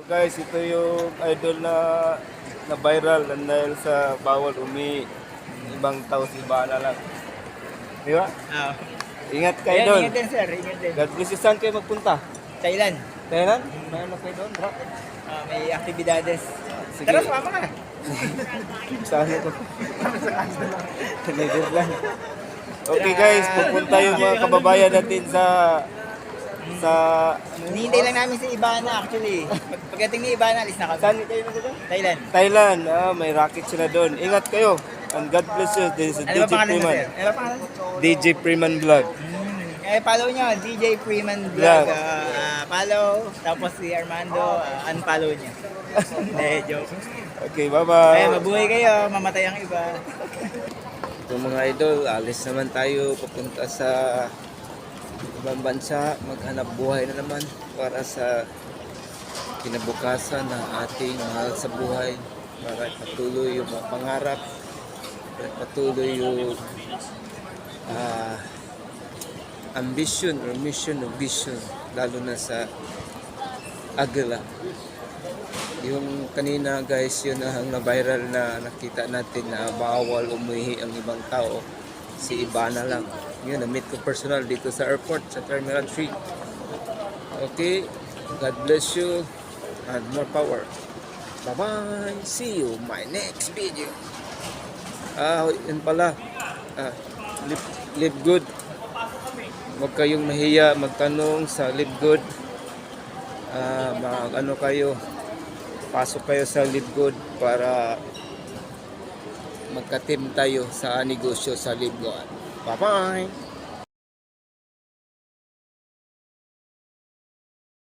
So guys, ito yung idol na viral dahil sa bawal ibang tao si Bana lang. Di ba? Oo. Ingat kayo Ayan, doon. ingat din sir, ingat din. God bless you. Saan kayo magpunta? Thailand. Thailand? Mayroon na kayo doon, bro. May aktibidades. Sige. Tara, sumama ka. Saan ito? Netherlands. Okay guys, pupunta yung mga kababayan natin sa Hinihintay lang namin si Ibana actually. Pagdating ni Ibana, alis na kami. saan kayo na doon? Thailand. Thailand. May rocket sila doon. Ingat kayo. And God bless you. This is Ano ba DJ pangalan mo Freeman. sir? Ano ba pangalan? DJ Freeman Vlog. Follow nyo, DJ Freeman Vlog. Vlog. Follow, tapos si Armando, unfollow niya. Hindi, joke. Okay, bye-bye. Ay, mabuhay kayo, mamatay ang iba. So mga idol, alis naman tayo papunta sa ibang bansa, maghanap buhay na naman para sa kinabukasan ng ating mahal sa buhay, para patuloy yung mga pangarap, para patuloy yung ambition or mission o vision, lalo na sa Agila. Yung kanina guys, yun ang na-viral na nakita natin na bawal umuwi ang ibang tao. Si Ibana lang. Yun, na-meet ko personal dito sa airport, sa Terminal 3. Okay, God bless you and more power. Bye-bye! See you my next video. Yun pala. Live good. Huwag kayong mahiya magtanong sa Live Good. Ano kayo, pasok kayo sa Live Good para magka-team tayo sa negosyo sa Live Good. Bye-bye!